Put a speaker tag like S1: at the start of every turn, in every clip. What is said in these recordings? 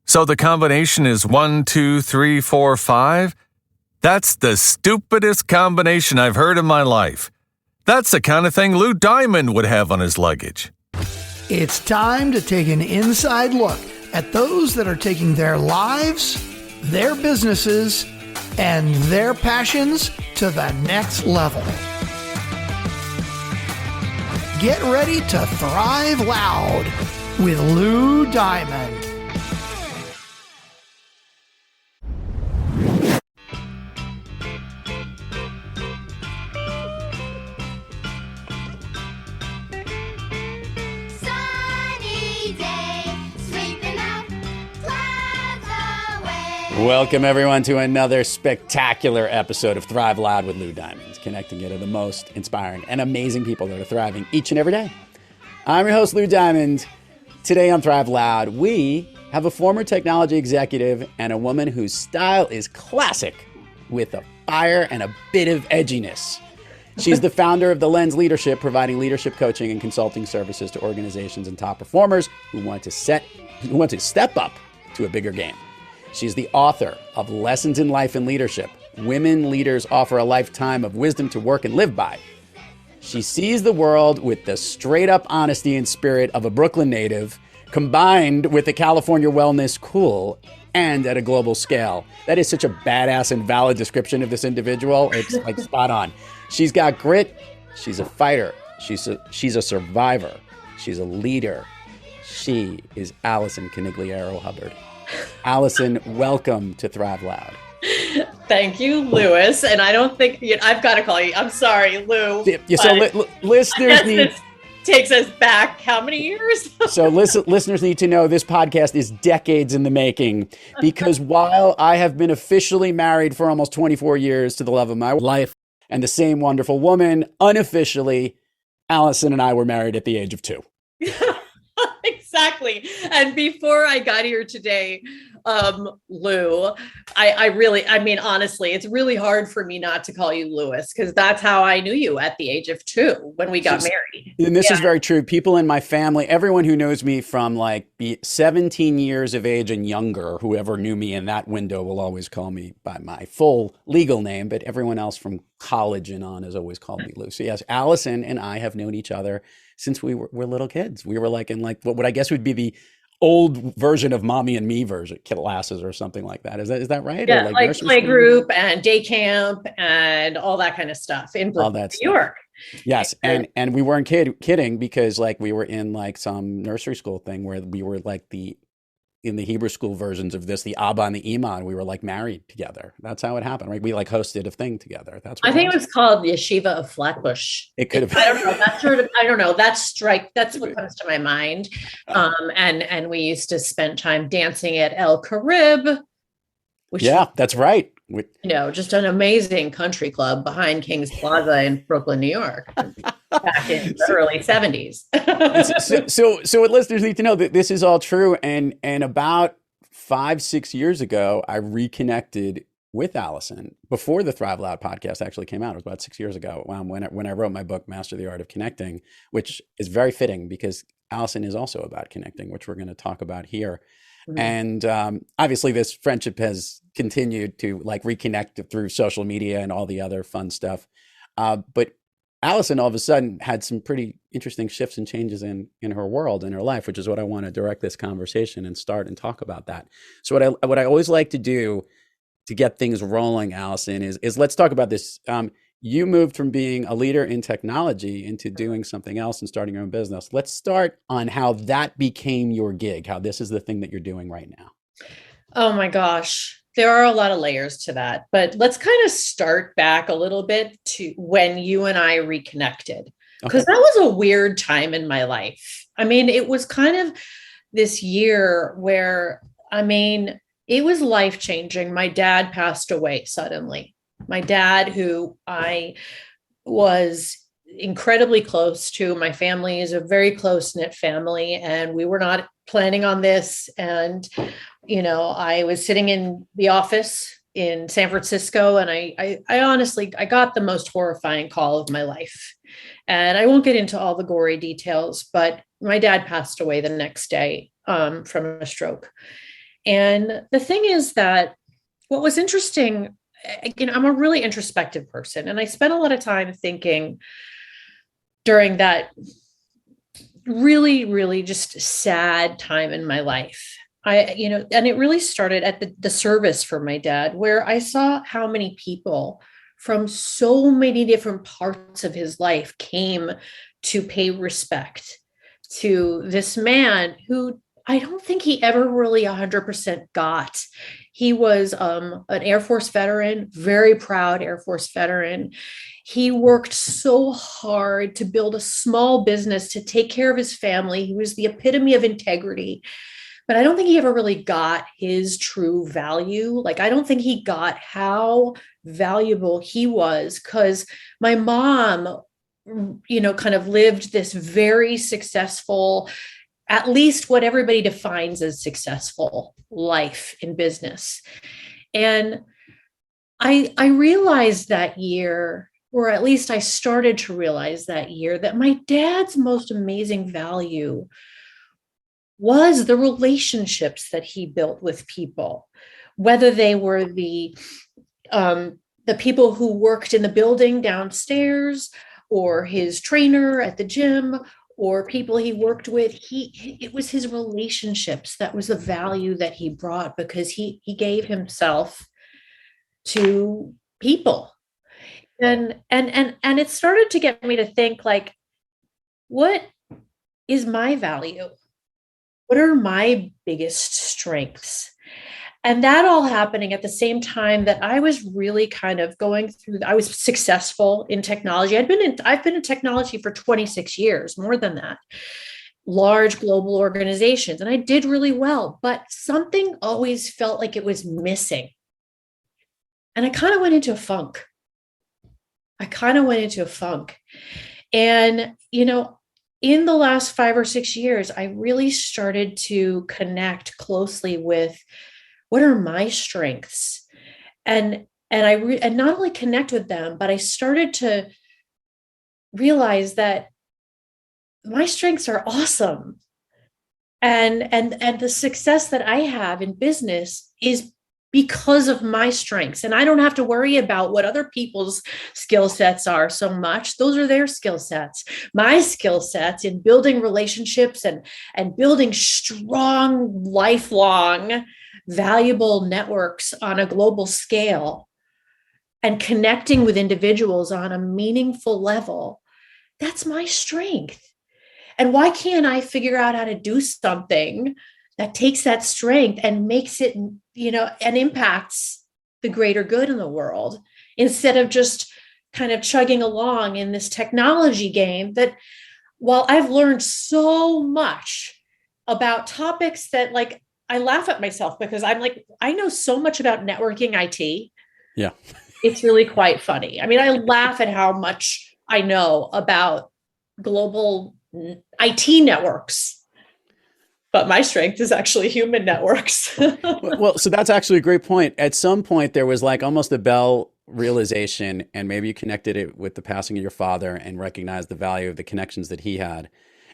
S1: So the combination is 1, 2, 3, 4, 5? That's the stupidest combination I've heard in my life. That's the kind of thing Lou Diamond would have on his luggage.
S2: It's time to take an inside look at those that are taking their lives, their businesses, and their passions to the next level. Get ready to thrive loud with Lou Diamond.
S3: Welcome, everyone, to another spectacular episode of Thrive Loud with Lou Diamond, connecting you to the most inspiring and amazing people that are thriving each and every day. I'm your host, Lou Diamond. Today on Thrive Loud, we have a former technology executive and a woman whose style is classic with a fire and a bit of edginess. She's the founder of The Lens Leadership, providing leadership coaching and consulting services to organizations and top performers who want to step up to a bigger game. She's the author of Lessons in Life and Leadership. Women leaders offer a lifetime of wisdom to work and live by. She sees the world with the straight up honesty and spirit of a Brooklyn native, combined with the California wellness cool and at a global scale. That is such a badass and valid description of this individual. It's like spot on. She's got grit. She's a fighter. She's a survivor. She's a leader. She is Alison Conigliaro-Hubbard. Alison, welcome to Thrive Loud.
S4: Thank you, Lewis. And I don't think I've got to call you. I'm sorry, Lou.
S3: So listeners need
S4: takes us back how many years?
S3: So listeners need to know this podcast is decades in the making, because while I have been officially married for almost 24 years to the love of my life and the same wonderful woman, unofficially, Alison and I were married at the age of 2.
S4: Exactly. And before I got here today, Lou, I mean, honestly, it's really hard for me not to call you Lewis, because that's how I knew you at the age of 2 when we got married.
S3: And this is very true. People in my family, everyone who knows me from like 17 years of age and younger, whoever knew me in that window will always call me by my full legal name, but everyone else from college and on has always called me Lou. So yes, Alison and I have known each other since we were little kids. We were like in like what I guess would be the old version of Mommy and Me version, classes or something like that. Is that right?
S4: Yeah,
S3: or
S4: like playgroup and day camp and all that kind of stuff in Brooklyn, New York.
S3: Yes, and we weren't kidding, because like we were in like some nursery school thing where we were like in the Hebrew school versions of this, the Abba and the Ima, and we were like married together. That's how it happened, right? We like hosted a thing together. That's what
S4: I think it was called the Yeshiva of Flatbush.
S3: It could have.
S4: I don't know. That's I don't know. That's what comes to my mind. And we used to spend time dancing at El Carib.
S3: That's right.
S4: Just an amazing country club behind King's Plaza in Brooklyn, New York, back in the early 70s.
S3: So what listeners need to know, that this is all true. And about 5-6 years ago, I reconnected with Alison before the Thrive Loud podcast actually came out. It was about 6 years ago when I wrote my book, Master the Art of Connecting, which is very fitting because Alison is also about connecting, which we're going to talk about here. Mm-hmm. And obviously this friendship has continued to like reconnect through social media and all the other fun stuff. But Alison all of a sudden had some pretty interesting shifts and changes in her world, in her life, which is what I want to direct this conversation and start and talk about that. So what I always like to do to get things rolling, Alison, is let's talk about this. You moved from being a leader in technology into doing something else and starting your own business. Let's start on how that became your gig, how this is the thing that you're doing right now.
S4: Oh my gosh. There are a lot of layers to that, but let's kind of start back a little bit to when you and I reconnected, because that was a weird time in my life. I mean, it was kind of this year where, it was life-changing. My dad passed away suddenly. My dad, who I was incredibly close to. My family is a very close-knit family, and we were not planning on this. And, I was sitting in the office in San Francisco, and I honestly got the most horrifying call of my life. And I won't get into all the gory details, but my dad passed away the next day from a stroke. And the thing is that what was interesting, again, I'm a really introspective person, and I spent a lot of time thinking during that really, really just sad time in my life. And it really started at the service for my dad, where I saw how many people from so many different parts of his life came to pay respect to this man who I don't think he ever really 100% got. He was an Air Force veteran, very proud Air Force veteran. He worked so hard to build a small business to take care of his family. He was the epitome of integrity. But I don't think he ever really got his true value. Like, I don't think he got how valuable he was, because my mom, kind of lived this very successful, at least what everybody defines as successful life in business. And I realized that year, or at least I started to realize that year, that my dad's most amazing value was the relationships that he built with people, whether they were the people who worked in the building downstairs, or his trainer at the gym, or people he worked with. It was his relationships that was the value that he brought, because he gave himself to people. And it started to get me to think, like, what is my value? What are my biggest strengths? And that all happening at the same time that I was really kind of going through, I was successful in technology. I've been in technology for 26 years, more than that, large global organizations, and I did really well, but something always felt like it was missing. And I kind of went into a funk. And, in the last 5 or 6 years, I really started to connect closely with what are my strengths, and not only connect with them, but I started to realize that my strengths are awesome, and the success that I have in business is because of my strengths. And I don't have to worry about what other people's skill sets are so much. Those are their skill sets. My skill sets in building relationships and building strong, lifelong, valuable networks on a global scale, and connecting with individuals on a meaningful level, that's my strength. And why can't I figure out how to do something that takes that strength and makes it, and impacts the greater good in the world, instead of just kind of chugging along in this technology game that, while I've learned so much about topics that, like, I laugh at myself because I'm like, I know so much about networking IT.
S3: Yeah.
S4: It's really quite funny. I mean, I laugh at how much I know about global IT networks. But my strength is actually human networks.
S3: Well, so that's actually a great point. At some point, there was like almost a bell realization, and maybe you connected it with the passing of your father and recognized the value of the connections that he had,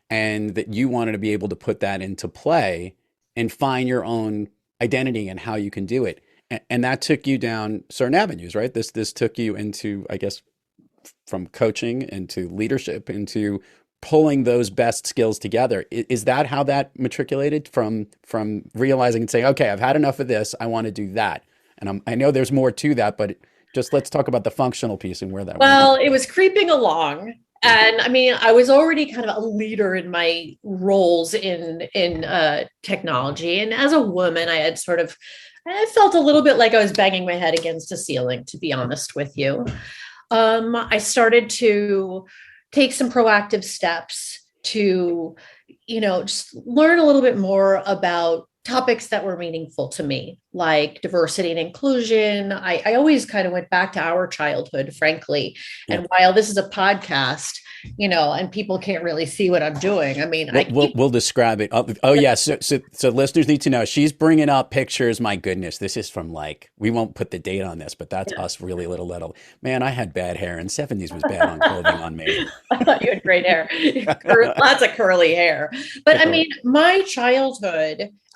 S3: and that you wanted to be able to put that into play and find your own identity and how you can do it. And that took you down certain avenues, right? This took you into, I guess, from coaching into leadership, into pulling those best skills together. Is that how that matriculated from realizing and saying, okay, I've had enough of this, I want to do that? And I know there's more to that, but just let's talk about the functional piece and where that
S4: Well, it was creeping along. And I mean, I was already kind of a leader in my roles in technology. And as a woman, I felt a little bit like I was banging my head against a ceiling, to be honest with you. I started to take some proactive steps to, just learn a little bit more about topics that were meaningful to me. like diversity and inclusion. I always kind of went back to our childhood, frankly.
S3: Yeah.
S4: And while this is a podcast, and people can't really see what I'm doing. I mean,
S3: we'll describe it. Oh yeah. So listeners need to know she's bringing up pictures. My goodness, this is from we won't put the date on this, but that's us really little. Man, I had bad hair, and '70s was bad on clothing on me.
S4: I thought you had great hair, lots of curly hair. But I mean,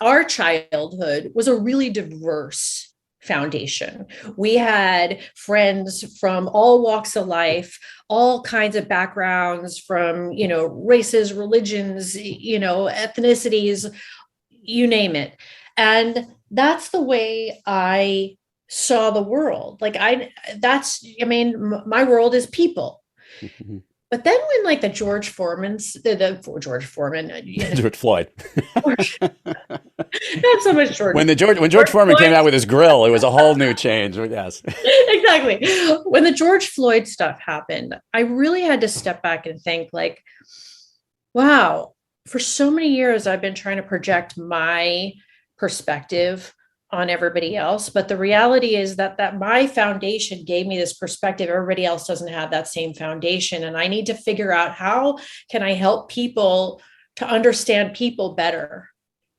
S4: our childhood was a really diverse foundation. We had friends from all walks of life, all kinds of backgrounds, from, races, religions, ethnicities, you name it. And that's the way I saw the world. My world is people. But then when George Floyd, not so much George.
S3: When George Foreman came out with his grill, it was a whole new change. Yes,
S4: exactly. When the George Floyd stuff happened, I really had to step back and think wow, for so many years, I've been trying to project my perspective on everybody else. But the reality is that my foundation gave me this perspective. Everybody else doesn't have that same foundation. And I need to figure out, how can I help people to understand people better?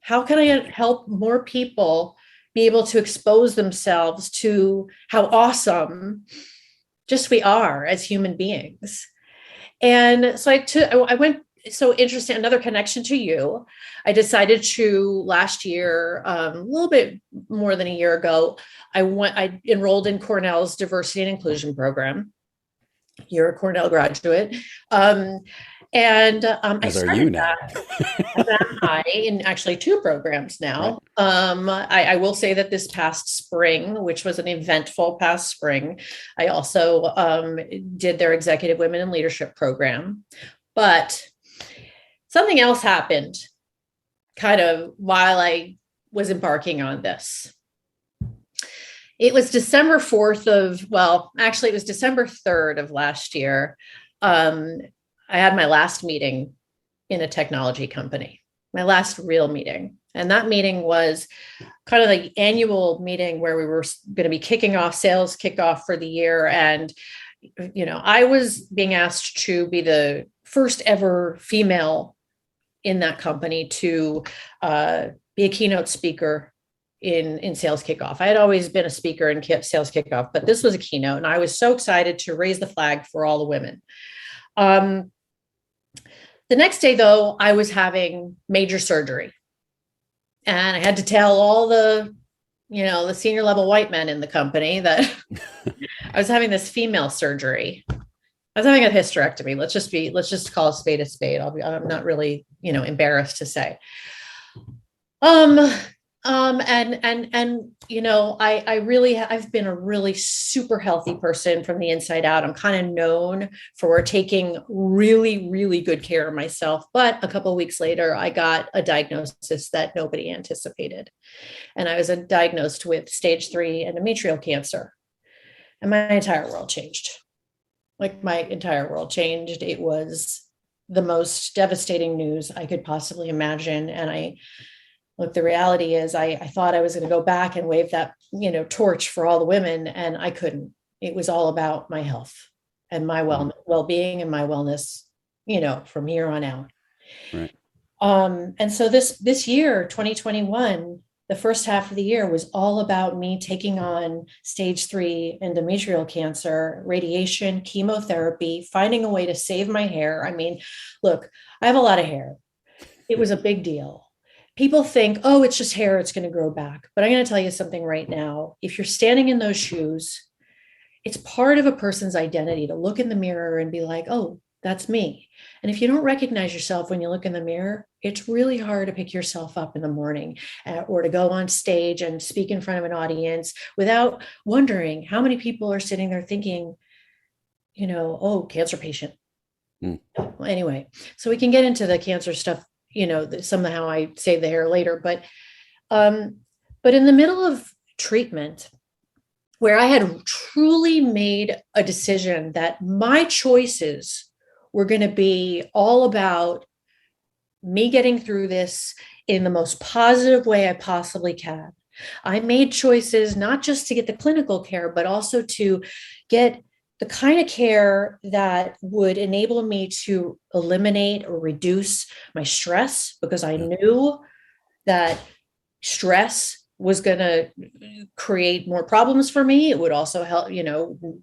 S4: How can I help more people be able to expose themselves to how awesome just we are as human beings? And so I went, so interesting, another connection to you. I decided to, last year, a little bit more than a year ago, I enrolled in Cornell's diversity and inclusion program. You're a Cornell graduate. As
S3: are you now.
S4: I in actually 2 programs now. Right. I will say that this past spring, which was an eventful past spring, I also did their Executive Women in Leadership program. But something else happened kind of while I was embarking on this. It was December 4th it was December 3rd of last year. I had my last meeting in a technology company, my last real meeting. And that meeting was kind of the annual meeting where we were going to be kicking off sales kickoff for the year. And, I was being asked to be the first ever female in that company to be a keynote speaker in sales kickoff. I had always been a speaker in sales kickoff, but this was a keynote, and I was so excited to raise the flag for all the women. The next day, though, I was having major surgery, and I had to tell all the senior level white men in the company that I was having this female surgery. I was having a hysterectomy. Let's just call a spade a spade. I'm not really, embarrassed to say. I've been a really super healthy person from the inside out. I'm kind of known for taking really, really good care of myself. But a couple of weeks later, I got a diagnosis that nobody anticipated. And I was diagnosed with stage 3 endometrial cancer. And my entire world changed. My entire world changed. It was the most devastating news I could possibly imagine. And the reality is I thought I was going to go back and wave that, torch for all the women, and I couldn't. It was all about my health and my well-being and my wellness, from here on out.
S3: Right.
S4: And so this year, 2021, the first half of the year was all about me taking on stage 3 endometrial cancer, radiation, chemotherapy, finding a way to save my hair. I mean, look, I have a lot of hair. It was a big deal. People think, oh, it's just hair, it's going to grow back. But I'm going to tell you something right now. If you're standing in those shoes, it's part of a person's identity to look in the mirror and be like, oh, that's me. And if you don't recognize yourself when you look in the mirror, it's really hard to pick yourself up in the morning or to go on stage and speak in front of an audience without wondering how many people are sitting there thinking, oh, cancer patient. Anyway, so we can get into the cancer stuff, somehow I save the hair later, but in the middle of treatment, where I had truly made a decision that my choices were going to be all about me getting through this in the most positive way I possibly can. I made choices not just to get the clinical care, but also to get the kind of care that would enable me to eliminate or reduce my stress, because I knew that stress was going to create more problems for me. It would also help,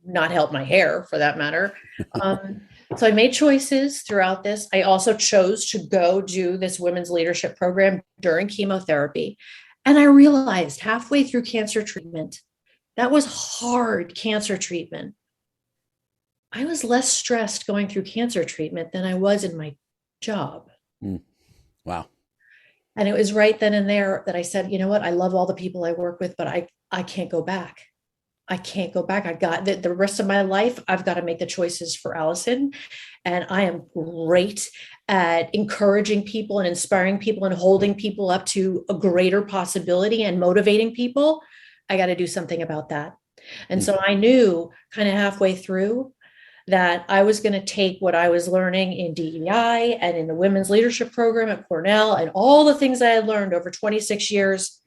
S4: not help my hair for that matter. So I made choices throughout this. I also chose to go do this women's leadership program during chemotherapy. And I realized halfway through cancer treatment, that was hard cancer treatment. I was less stressed going through cancer treatment than I was in my job.
S3: Wow.
S4: And it was right then and there that I said, you know what? I love all the people I work with, but I can't go back. I can't go back. I got the rest of my life. I've got to make the choices for Alison. And I am great at encouraging people and inspiring people and holding people up to a greater possibility and motivating people. I got to do something about that. And so I knew kind of halfway through that I was going to take what I was learning in DEI and in the women's leadership program at Cornell and all the things I had learned over 26 years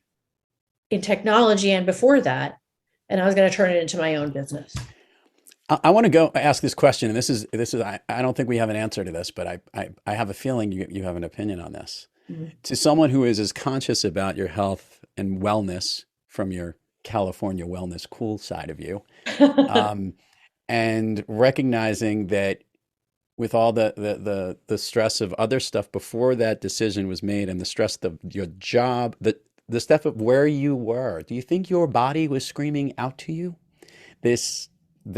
S4: in technology and before that, and I was going to turn it into my own business.
S3: I want to go ask this question, and this is I don't think we have an answer to this, but I have a feeling you have an opinion on this. Mm-hmm. To someone who is as conscious about your health and wellness from your California wellness cool side of you, and recognizing that with all the stress of other stuff before that decision was made, and the stress of your job, the stuff of where you were, do you think your body was screaming out to you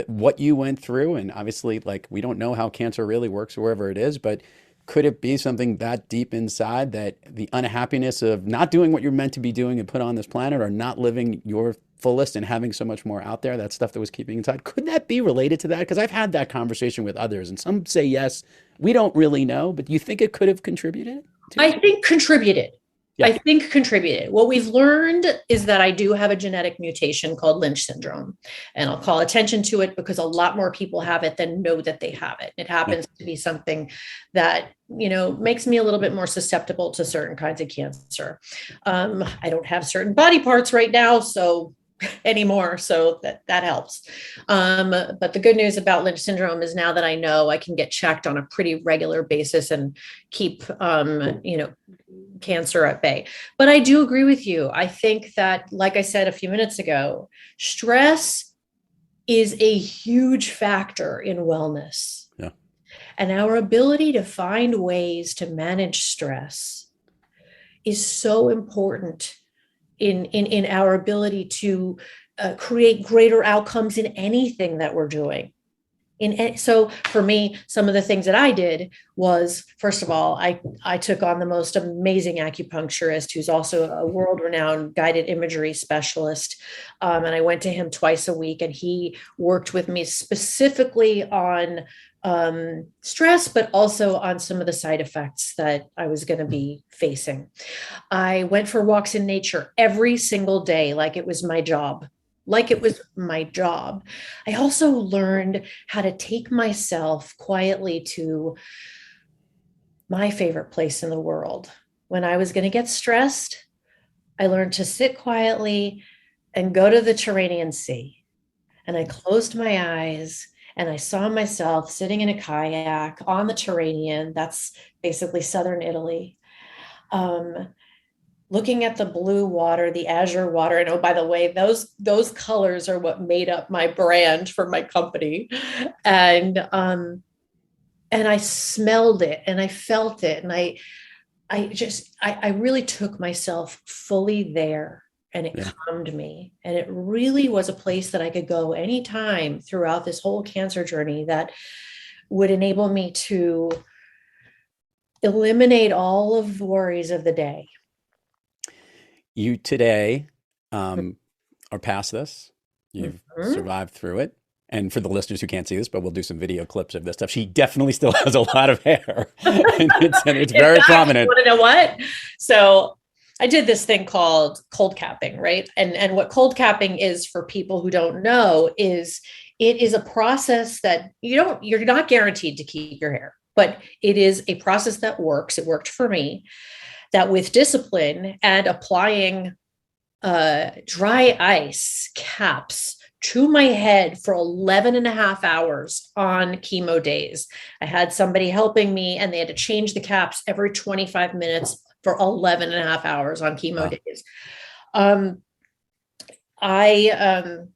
S3: what you went through? And obviously, like, we don't know how cancer really works wherever it is, but could it be something that deep inside, that the unhappiness of not doing what you're meant to be doing and put on this planet, or not living your fullest and having so much more out there, that stuff that was keeping inside, could that be related to that? Because I've had that conversation with others, and some say yes. We don't really know, but do you think it could have contributed?
S4: I think contributed. Yeah. I think contributed. What we've learned is that I do have a genetic mutation called Lynch syndrome, and I'll call attention to it because a lot more people have it than know that they have it. It happens to be something that, makes me a little bit more susceptible to certain kinds of cancer. I don't have certain body parts right now, anymore. So that helps. But the good news about Lynch syndrome is now that I know, I can get checked on a pretty regular basis and keep, cancer at bay. But I do agree with you. I think that, like I said a few minutes ago, stress is a huge factor in wellness. Yeah. And our ability to find ways to manage stress is so important in our ability to create greater outcomes in anything that we're doing. So for me, some of the things that I did was, first of all, I took on the most amazing acupuncturist who's also a world-renowned guided imagery specialist. And I went to him twice a week, and he worked with me specifically on stress, but also on some of the side effects that I was going to be facing. I went for walks in nature every single day, like it was my job. I also learned how to take myself quietly to my favorite place in the world. When I was going to get stressed, I learned to sit quietly and go to the Mediterranean Sea. And I closed my eyes, and I saw myself sitting in a kayak on the Mediterranean. That's basically southern Italy. Looking at the blue water, the azure water. And oh, by the way, those colors are what made up my brand for my company. And I smelled it, and I felt it. And I really took myself fully there, and it calmed me. And it really was a place that I could go anytime throughout this whole cancer journey that would enable me to eliminate all of the worries of the day.
S3: You today are past this. You've survived through it. And for the listeners who can't see this, but we'll do some video clips of this stuff. She definitely still has a lot of hair, and it's very prominent.
S4: You want to know what? So I did this thing called cold capping, right? And what cold capping is, for people who don't know, is it is a process that you're not guaranteed to keep your hair, but it is a process that works. It worked for me. That with discipline and applying dry ice caps to my head for 11 and a half hours on chemo days. I had somebody helping me, and they had to change the caps every 25 minutes for 11 and a half hours on chemo days. I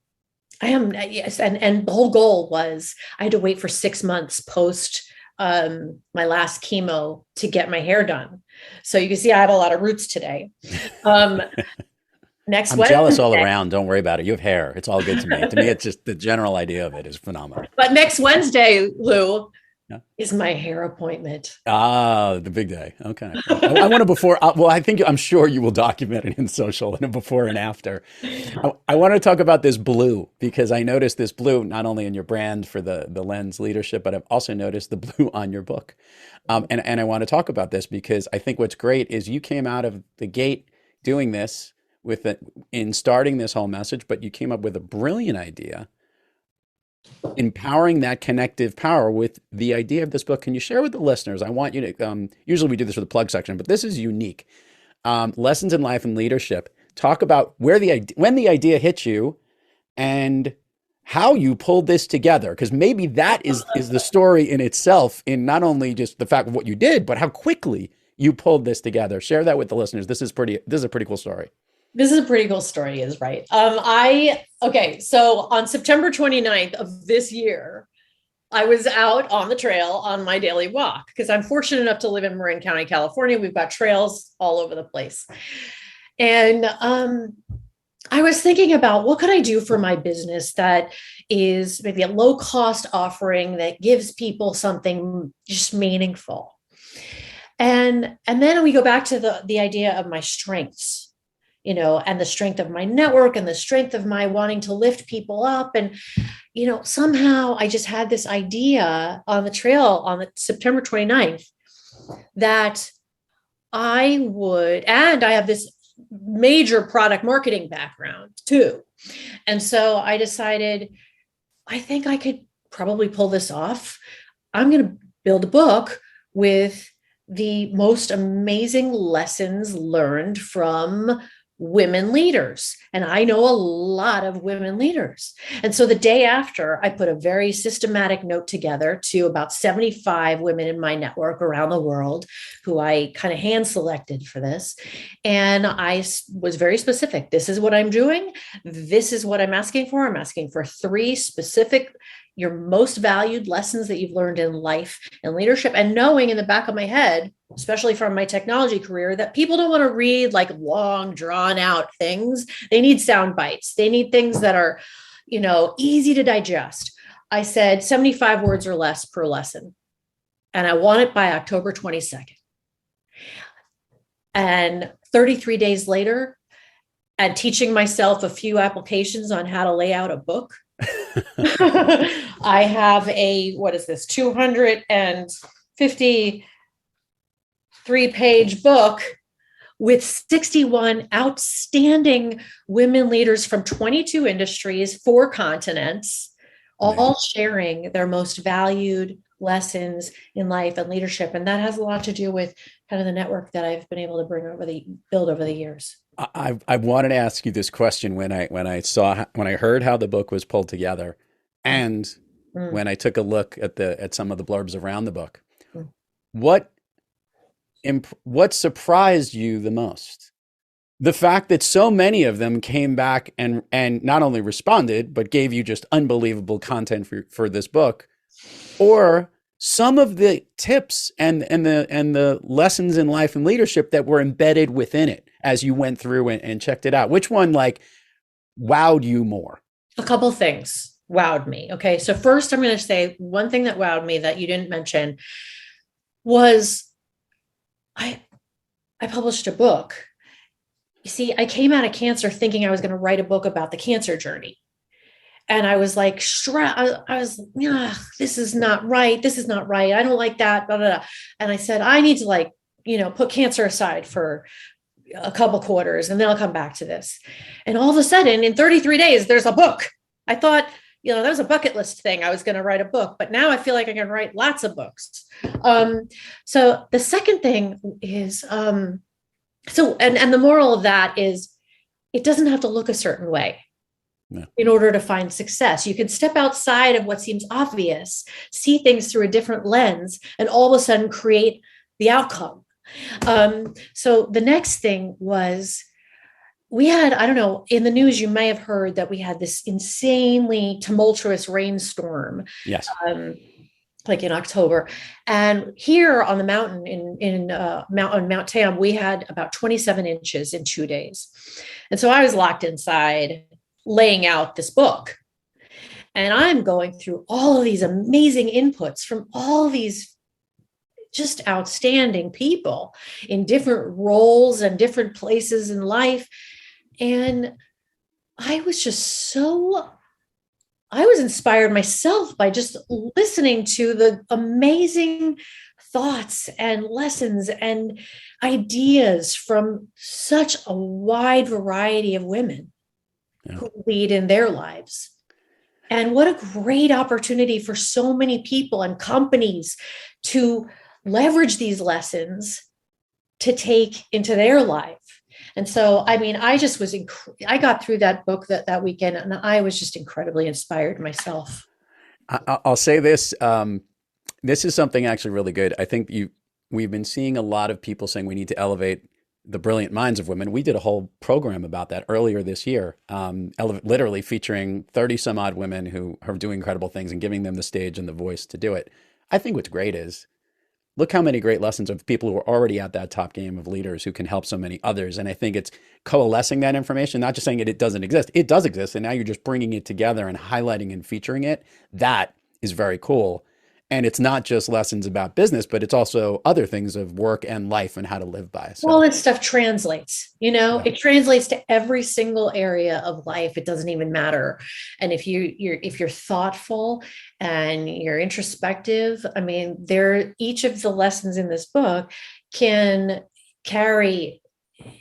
S4: am, yes. And the whole goal was I had to wait for 6 months post my last chemo to get my hair done. So you can see I have a lot of roots today. Next
S3: I'm
S4: Wednesday,
S3: jealous all around. Don't worry about it. You have hair. It's all good to me. To me, it's just the general idea of it is phenomenal.
S4: But next Wednesday, Lou, is my hair appointment.
S3: Ah, the big day. Okay. I want to before, I'm sure you will document it in social and a before and after. I want to talk about this blue, because I noticed this blue not only in your brand for the lens leadership, but I've also noticed the blue on your book. And I want to talk about this because I think what's great is you came out of the gate doing this in starting this whole message, but you came up with a brilliant idea, empowering that connective power with the idea of this book. Can you share with the listeners? I want you to, usually we do this for the plug section, but this is unique. Lessons in life and leadership. Talk about when the idea hit you and how you pulled this together. Because maybe that is the story in itself, in not only just the fact of what you did, but how quickly you pulled this together. Share that with the listeners. This is a pretty cool story.
S4: This is a pretty cool story, is right. So on September 29th of this year, I was out on the trail on my daily walk because I'm fortunate enough to live in Marin County, California. We've got trails all over the place. And I was thinking about what could I do for my business that is maybe a low cost offering that gives people something just meaningful. And then we go back to the idea of my strengths, and the strength of my network and the strength of my wanting to lift people up. And, somehow I just had this idea on the trail on the September 29th that I have this major product marketing background too. And so I decided, I think I could probably pull this off. I'm going to build a book with the most amazing lessons learned from women leaders. And I know a lot of women leaders. And so the day after, I put a very systematic note together to about 75 women in my network around the world who I kind of hand selected for this. And I was very specific. This is what I'm doing. This is what I'm asking for. I'm asking for 3 specific, your most valued lessons that you've learned in life and leadership, and knowing in the back of my head, especially from my technology career, that people don't want to read like long drawn out things. They need sound bites. They need things that are, easy to digest. I said 75 words or less per lesson. And I want it by October 22nd. And 33 days later, and teaching myself a few applications on how to lay out a book, I have 253-page book with 61 outstanding women leaders from 22 industries, 4 continents, all sharing their most valued lessons in life and leadership. And that has a lot to do with kind of the network that I've been able to build over the years.
S3: I wanted to ask you this question when I heard how the book was pulled together, and when I took a look at some of the blurbs around the book. What surprised you the most? The fact that so many of them came back and not only responded, but gave you just unbelievable content for this book, or some of the tips and the lessons in life and leadership that were embedded within it as you went through and checked it out. Which one wowed you more?
S4: A couple things wowed me. Okay. So first I'm going to say one thing that wowed me that you didn't mention was I published a book. You see, I came out of cancer thinking I was going to write a book about the cancer journey. And I was like, this is not right. This is not right. I don't like that. Blah, blah, blah. And I said, I need to put cancer aside for a couple quarters, and then I'll come back to this. And all of a sudden, in 33 days, there's a book. I thought, that was a bucket list thing. I was going to write a book, but now I feel like I can write lots of books. So the second thing is, and the moral of that is, it doesn't have to look a certain way.
S3: No.
S4: In order to find success. You can step outside of what seems obvious, see things through a different lens, and all of a sudden create the outcome. So the next thing was, we had, I don't know, in the news, you may have heard that we had this insanely tumultuous rainstorm.
S3: Yes.
S4: Like in October. And here on the mountain on Mount Tam, we had about 27 inches in 2 days. And so I was locked inside laying out this book. And I'm going through all of these amazing inputs from all these just outstanding people in different roles and different places in life. And I was inspired myself by just listening to the amazing thoughts and lessons and ideas from such a wide variety of women who lead in their lives. And what a great opportunity for so many people and companies to leverage these lessons to take into their life. And so, I mean, I just was, I got through that book that weekend, and I was just incredibly inspired myself.
S3: I'll say this, this is something actually really good. I think we've been seeing a lot of people saying we need to elevate the brilliant minds of women. We did a whole program about that earlier this year, literally featuring 30 some odd women who are doing incredible things and giving them the stage and the voice to do it. I think what's great is, look how many great lessons of people who are already at that top game of leaders who can help so many others. And I think it's coalescing that information, not just saying it doesn't exist. It does exist. And now you're just bringing it together and highlighting and featuring it. That is very cool. And it's not just lessons about business, but it's also other things of work and life and how to live by. So,
S4: all this stuff translates, it translates to every single area of life. It doesn't even matter. And if you're thoughtful and you're introspective, I mean, each of the lessons in this book can carry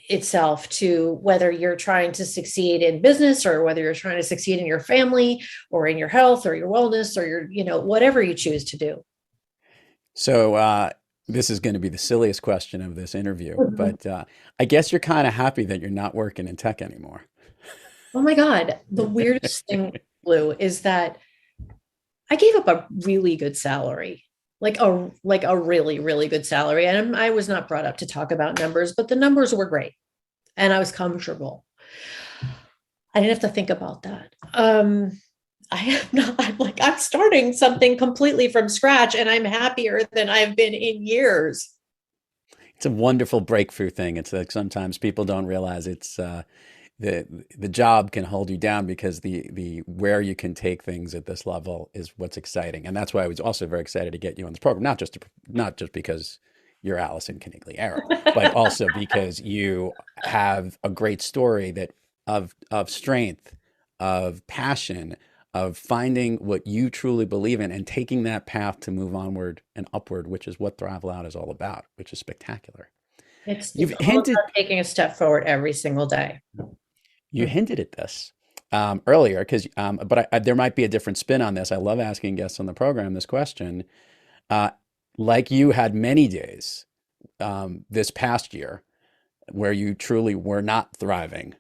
S4: itself to whether you're trying to succeed in business or whether you're trying to succeed in your family or in your health or your wellness or your, whatever you choose to do.
S3: So this is going to be the silliest question of this interview, but I guess you're kind of happy that you're not working in tech anymore.
S4: Oh my God. The weirdest thing, Lou, is that I gave up a really good salary. Like a really, really good salary. And I was not brought up to talk about numbers, but the numbers were great. And I was comfortable. I didn't have to think about that. I'm starting something completely from scratch, and I'm happier than I've been in years.
S3: It's a wonderful breakthrough thing. It's like sometimes people don't realize it's the job can hold you down because the where you can take things at this level is what's exciting. And that's why I was also very excited to get you on this program, not just because you're Alison Conigliaro, but also because you have a great story that of strength, of passion, of finding what you truly believe in and taking that path to move onward and upward, which is what Thrive Loud is all about, which is spectacular.
S4: It's all about taking a step forward every single day.
S3: You hinted at this earlier, but there might be a different spin on this. I love asking guests on the program this question. Like you had many days this past year where you truly were not thriving,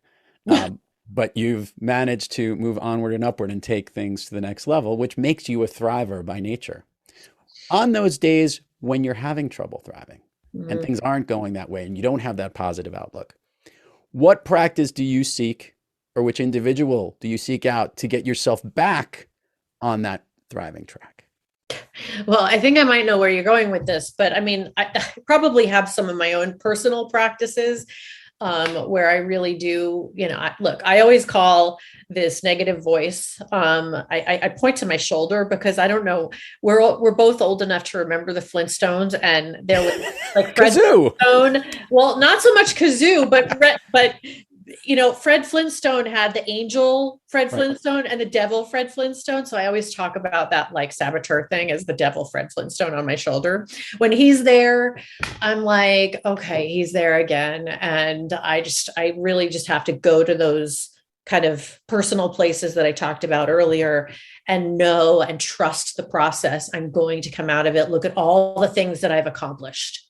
S3: but you've managed to move onward and upward and take things to the next level, which makes you a thriver by nature. On those days when you're having trouble thriving and things aren't going that way and you don't have that positive outlook, what practice do you seek, or which individual do you seek out to get yourself back on that thriving track?
S4: Well, I think I might know where you're going with this, but I mean, I probably have some of my own personal practices where I really do, I always call this negative voice. I point to my shoulder because I don't know, we're both old enough to remember the Flintstones, and there was like Fred Flintstone. Well, not so much Kazoo, but Fred Flintstone had the angel Fred Flintstone and the devil Fred Flintstone. So I always talk about that like saboteur thing as the devil Fred Flintstone on my shoulder. When he's there, I'm like, okay, he's there again. And I really just have to go to those kind of personal places that I talked about earlier and know and trust the process. I'm going to come out of it. Look at all the things that I've accomplished.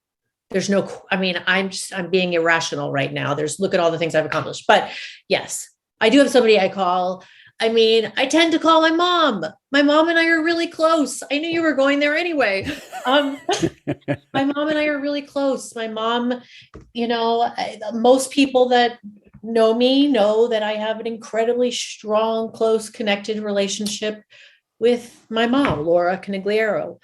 S4: I mean, I'm being irrational right now. Look at all the things I've accomplished. But yes, I do have somebody I call. I mean, I tend to call my mom. My mom and I are really close. I knew you were going there anyway. My mom and I are really close. My mom, most people that know me know that I have an incredibly strong, close, connected relationship with my mom, Laura Conigliaro.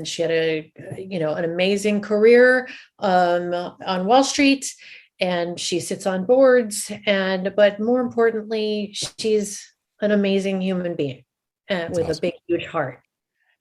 S4: She had an amazing career on Wall Street, and she sits on boards. But more importantly, she's an amazing human being with awesome. A big, huge heart.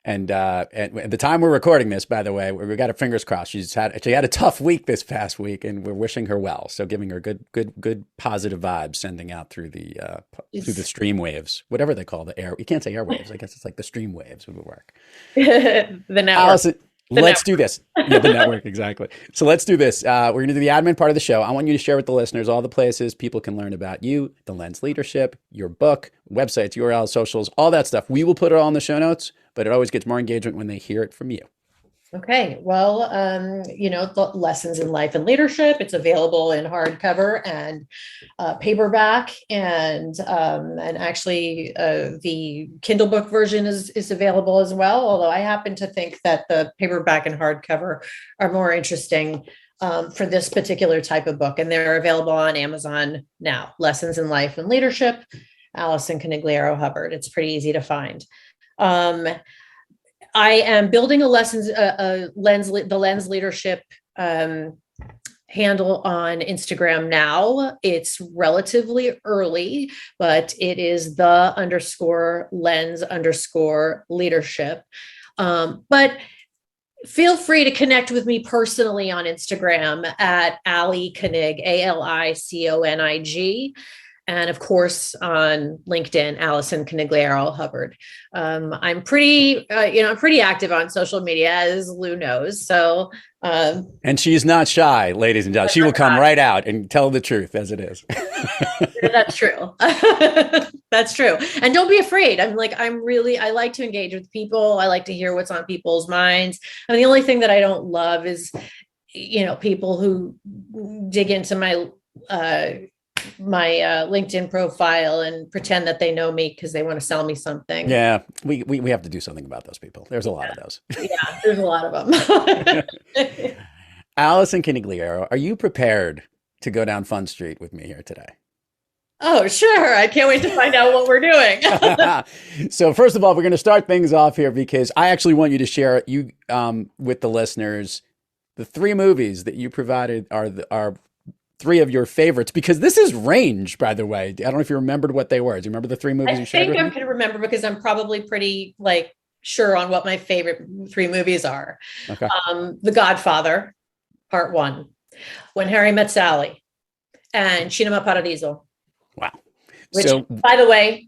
S3: And at the time we're recording this, by the way, we got our fingers crossed. She had a tough week this past week, and we're wishing her well. So giving her good positive vibes, sending out through the stream waves, whatever they call the air. You can't say airwaves. I guess it's like the stream waves would work.
S4: The network.
S3: Allison, let's do this. Yeah, the network, exactly. So let's do this. We're going to do the admin part of the show. I want you to share with the listeners all the places people can learn about you, the Lens Leadership, your book, websites, URLs, socials, all that stuff. We will put it all in the show notes, but it always gets more engagement when they hear it from you.
S4: Okay. Well, the Lessons in Life and Leadership, it's available in hardcover and paperback, and actually the Kindle book version is available as well. Although I happen to think that the paperback and hardcover are more interesting for this particular type of book, and they're available on Amazon now. Lessons in Life and Leadership, Alison Conigliaro-Hubbard. It's pretty easy to find. I am building the Lens Leadership handle on Instagram now. It's relatively early, but it is _lens_leadership. But feel free to connect with me personally on Instagram at Ali Conig, ALICONIG. And of course, on LinkedIn, Alison Conigliaro-Hubbard. I'm pretty active on social media, as Lou knows. So,
S3: and she's not shy, ladies and gentlemen. She will come right out and tell the truth as it is.
S4: That's true. That's true. And don't be afraid. I like to engage with people. I like to hear what's on people's minds. I mean, the only thing that I don't love is, people who dig into my LinkedIn profile and pretend that they know me because they want to sell me something.
S3: Yeah, we have to do something about those people. There's a lot of those.
S4: Yeah, there's a lot of them.
S3: Alison Conigliaro, are you prepared to go down Fun Street with me here today?
S4: Oh, sure. I can't wait to find out what we're doing.
S3: So first of all, we're going to start things off here because I actually want you to share with the listeners the 3 movies that you provided are 3 of your favorites, because this is range, by the way. I don't know if you remembered what they were. Do you remember the 3 movies you shared with me?
S4: I think I'm going to remember because I'm probably pretty sure on what my favorite 3 movies are.
S3: Okay.
S4: The Godfather, Part 1, When Harry Met Sally, and Cinema Paradiso.
S3: Wow.
S4: Which, by the way,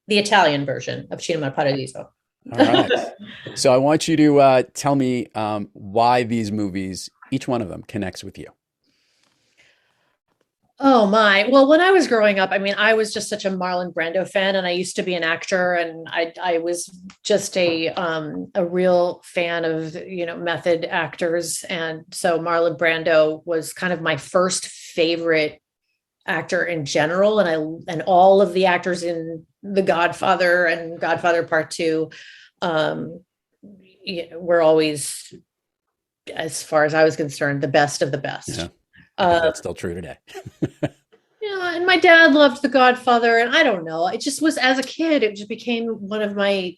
S4: the Italian version of Cinema Paradiso.
S3: All right. So I want you to tell me why these movies, each one of them, connects with you.
S4: Oh my. Well, when I was growing up, I was just such a Marlon Brando fan, and I used to be an actor, and I was just a real fan of, method actors. And so Marlon Brando was kind of my first favorite actor in general. And all of the actors in The Godfather and Godfather Part 2 were always, as far as I was concerned, the best of the best.
S3: Yeah. That's still true today.
S4: And my dad loved The Godfather, and I don't know. It just was, as a kid, it just became one of my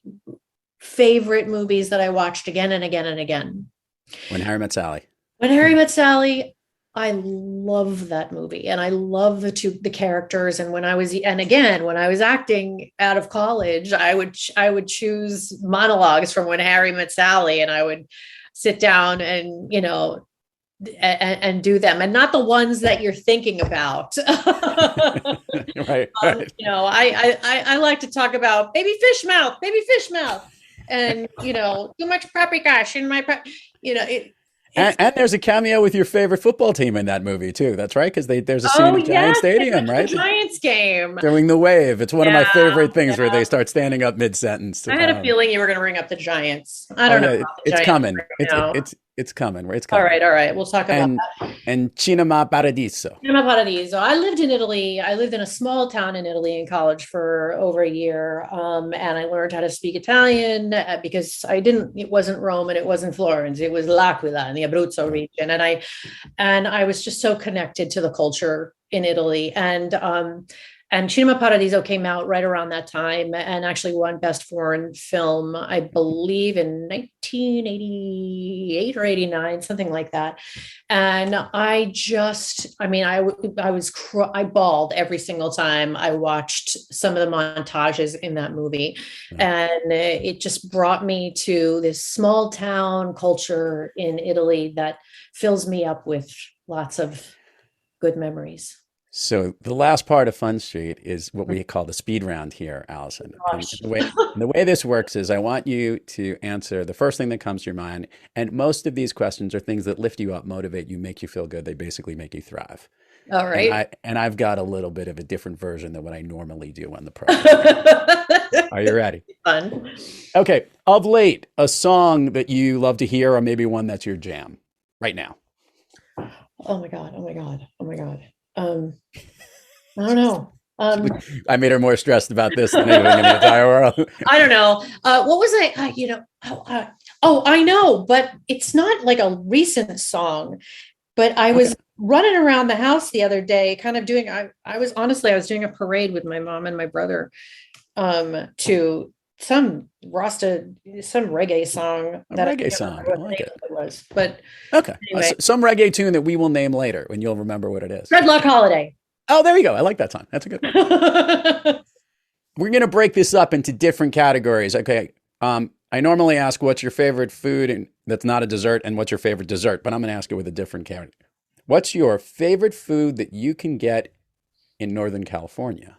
S4: favorite movies that I watched again and again and again.
S3: When Harry Met Sally.
S4: When Harry Met Sally, I love that movie, and I love the characters. And when I was acting out of college, I would choose monologues from When Harry Met Sally, and I would sit down and and do them, and not the ones that you're thinking about.
S3: Right.
S4: I like to talk about baby fish mouth, and too much paprika in my
S3: And there's a cameo with your favorite football team in that movie too. That's right, because there's a scene at Giant Stadium, right?
S4: The Giants game.
S3: Doing the wave. It's one of my favorite things where they start standing up mid-sentence.
S4: I had a feeling you were going to bring up the Giants. I don't know.
S3: It's coming. It's coming. It's coming.
S4: All right. We'll talk about that.
S3: And Cinema Paradiso.
S4: Cinema Paradiso. I lived in Italy. I lived in a small town in Italy in college for over a year. And I learned how to speak Italian because it wasn't Rome and it wasn't Florence. It was L'Aquila in the Abruzzo region. And I was just so connected to the culture in Italy. And Cinema Paradiso came out right around that time and actually won Best Foreign Film, I believe, in 1988 or 89, something like that. And I bawled every single time I watched some of the montages in that movie. And it just brought me to this small town culture in Italy that fills me up with lots of good memories.
S3: So the last part of Fun Street is what we call the speed round here, Alison. And the way this works is I want you to answer the first thing that comes to your mind. And most of these questions are things that lift you up, motivate you, make you feel good. They basically make you thrive.
S4: All right.
S3: And I've got a little bit of a different version than what I normally do on the program. Are you ready?
S4: Fun. Okay.
S3: Of late, a song that you love to hear, or maybe one that's your jam right now.
S4: Oh my God. I don't know.
S3: I made her more stressed about this than anything in the entire world.
S4: I don't know. What was I know, but it's not like a recent song. But I was running around the house the other day, kind of doing. I was doing a parade with my mom and my brother to some reggae song.
S3: I like it.
S4: Was, but
S3: anyway. Some reggae tune that we will name later when you'll remember what it is.
S4: Dreadlock Holiday.
S3: Oh, there you go. I like that song. That's a good one. We're going to break this up into different categories. Okay. I normally ask what's your favorite food and that's not a dessert and what's your favorite dessert, but I'm going to ask it with a different category. What's your favorite food that you can get in Northern California?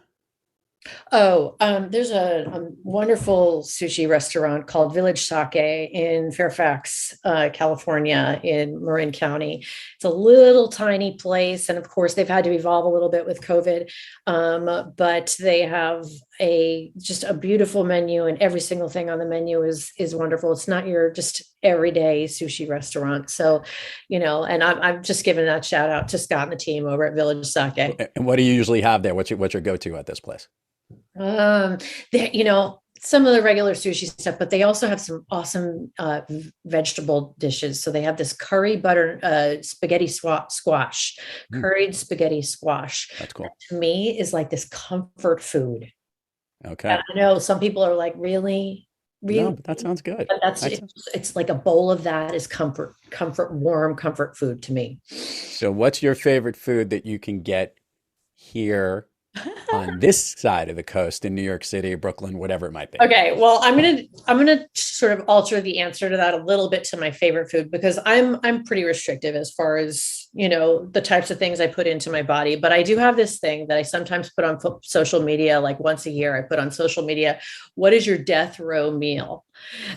S4: There's a wonderful sushi restaurant called Village Sake in Fairfax, California, in Marin County. It's a little tiny place, and of course, they've had to evolve a little bit with COVID. But they have just a beautiful menu, and every single thing on the menu is wonderful. It's not your just everyday sushi restaurant. So, and I'm just giving that shout out to Scott and the team over at Village Sake.
S3: And what do you usually have there? What's your go-to at this place?
S4: Some of the regular sushi stuff, but they also have some awesome vegetable dishes. So they have this curry butter spaghetti squash, curried spaghetti squash.
S3: That's cool.
S4: That, to me, is like this comfort food.
S3: Okay.
S4: And I know some people are like, really?
S3: No, but that sounds good.
S4: But it's like a bowl of that is warm comfort food to me.
S3: So what's your favorite food that you can get here on this side of the coast in New York City, Brooklyn, whatever it might be?
S4: Okay, well, I'm gonna sort of alter the answer to that a little bit to my favorite food, because I'm pretty restrictive as far as the types of things I put into my body. But I do have this thing that I sometimes put on social media, like once a year. I put on social media, what is your death row meal?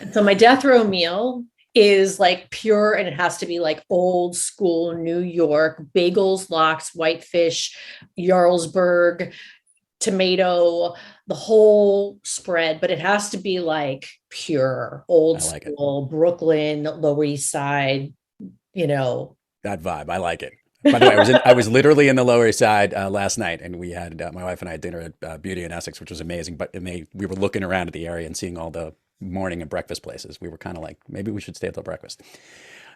S4: And so my death row meal is like pure, and it has to be like old school New York bagels, lox, whitefish, Jarlsberg, tomato, the whole spread, but it has to be like pure old school Brooklyn, Lower East Side,
S3: that vibe. I like it. By the way, I was literally in the Lower East Side last night, and we had my wife and I had dinner at Beauty in Essex, which was amazing. But we were looking around at the area and seeing all the morning and breakfast places. We were kind of like, maybe we should stay till breakfast.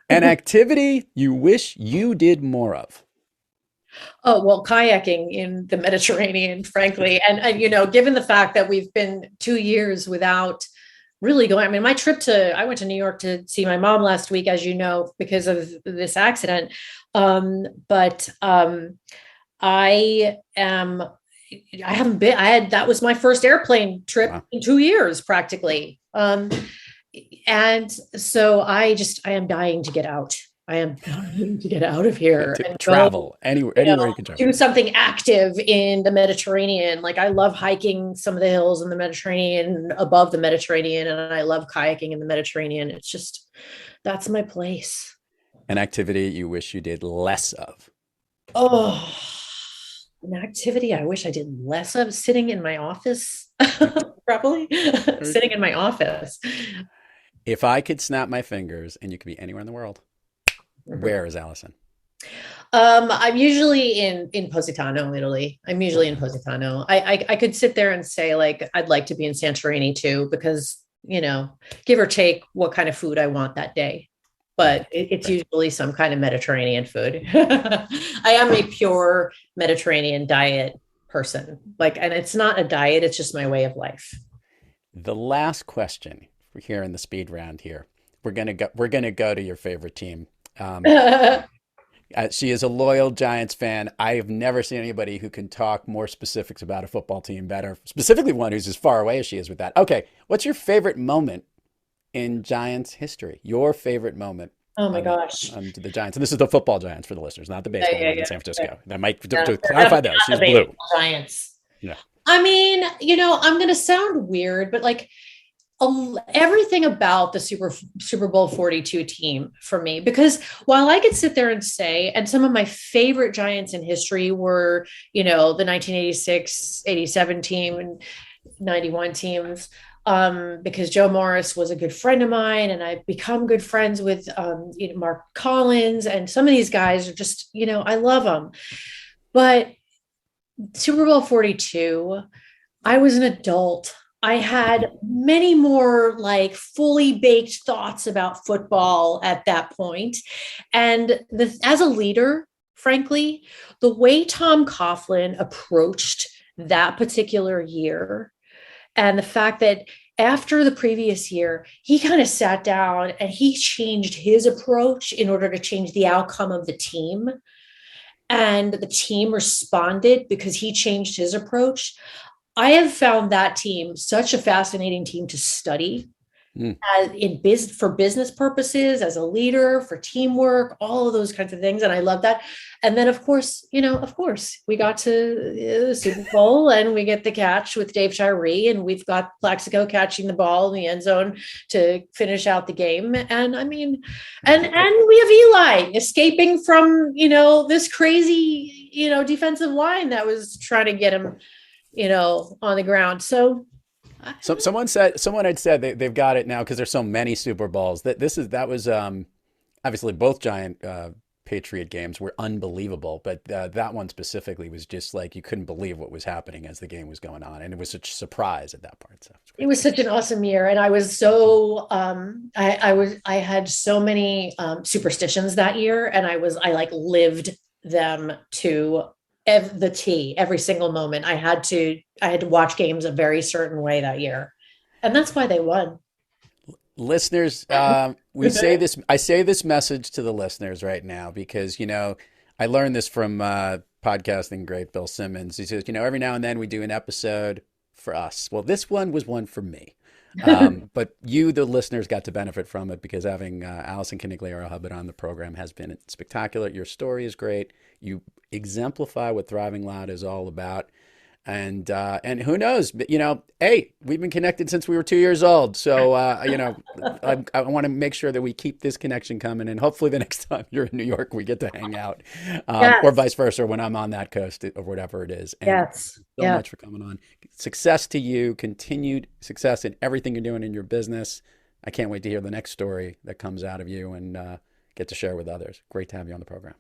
S3: An activity you wish you did more of?
S4: Oh, well, kayaking in the Mediterranean, frankly. And given the fact that we've been 2 years without really going, I mean, I went to New York to see my mom last week, as you know, because of this accident. But that was my first airplane trip in 2 years, practically. And so I am dying to get out. I am dying to get out of here
S3: and travel anywhere you can travel.
S4: Do something active in the Mediterranean. Like, I love hiking some of the hills in the Mediterranean, above the Mediterranean, and I love kayaking in the Mediterranean. It's just, that's my place.
S3: An activity you wish you did less of.
S4: Oh, an activity I wish I did less of, sitting in my office, probably sitting in my office.
S3: If I could snap my fingers and you could be anywhere in the world, where is Alison?
S4: I'm usually in Positano, Italy. I'm usually in Positano. I could sit there and say, like, I'd like to be in Santorini too, because, give or take what kind of food I want that day. But it's usually some kind of Mediterranean food. I am a pure Mediterranean diet person. And it's not a diet, it's just my way of life.
S3: The last question we're here in the speed round here. We're gonna go to your favorite team. She is a loyal Giants fan. I have never seen anybody who can talk more specifics about a football team better, specifically one who's as far away as she is with that. Okay, what's your favorite moment in Giants history? Your favorite moment?
S4: Oh my gosh.
S3: The Giants. And this is the football Giants for the listeners, not the baseball one in San Francisco.
S4: Yeah.
S3: That might to clarify that. She's blue.
S4: Giants.
S3: Yeah.
S4: I mean, I'm going to sound weird, but everything about the Super Bowl 42 team for me, because while I could sit there and say, and some of my favorite Giants in history were, the 1986, 87 team and 91 teams, because Joe Morris was a good friend of mine, and I've become good friends with Mark Collins, and some of these guys are just, I love them. But Super Bowl 42, I was an adult. I had many more fully baked thoughts about football at that point. And as a leader, frankly, the way Tom Coughlin approached that particular year, and the fact that after the previous year, he kind of sat down and he changed his approach in order to change the outcome of the team. And the team responded because he changed his approach. I have found that team such a fascinating team to study for business purposes, as a leader, for teamwork, all of those kinds of things. And I love that. And then, of course, we got to the Super Bowl and we get the catch with Dave Tyree, and we've got Plaxico catching the ball in the end zone to finish out the game. And I mean, and we have Eli escaping from, this crazy, defensive line that was trying to get him, on the ground. So
S3: someone had said they've got it now because there's so many Super Bowls that was obviously both Giant Patriot games were unbelievable, but that one specifically was just you couldn't believe what was happening as the game was going on, and it was such a surprise at that part. So
S4: it was such an awesome year, and I was so I had so many superstitions that year, and I lived them to the T every single moment. I had to watch games a very certain way that year, and that's why they won.
S3: Listeners, I say this message to the listeners right now because, I learned this from podcasting great Bill Simmons. He says, every now and then we do an episode for us. Well, this one was one for me. But you, the listeners, got to benefit from it because having Alison Conigliaro-Hubbard on the program has been spectacular. Your story is great. You exemplify what Thriving Loud is all about. And who knows, but, hey, we've been connected since we were 2 years old. So, I want to make sure that we keep this connection coming. And hopefully the next time you're in New York, we get to hang out or vice versa when I'm on that coast or whatever it is. And
S4: yes.
S3: So much for coming on. Success to you, continued success in everything you're doing in your business. I can't wait to hear the next story that comes out of you and get to share with others. Great to have you on the program.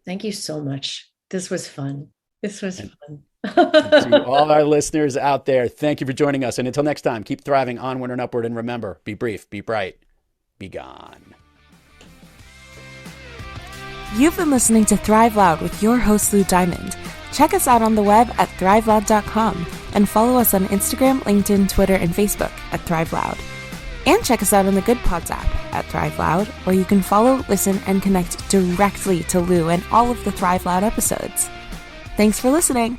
S4: Thank you so much. This was fun. Fun.
S3: To all our listeners out there, thank you for joining us. And until next time, keep thriving onward and upward. And remember, be brief, be bright, be gone.
S5: You've been listening to Thrive Loud with your host, Lou Diamond. Check us out on the web at thriveloud.com and follow us on Instagram, LinkedIn, Twitter, and Facebook at Thrive Loud. And check us out on the Good Pods app at Thrive Loud, where you can follow, listen, and connect directly to Lou and all of the Thrive Loud episodes. Thanks for listening.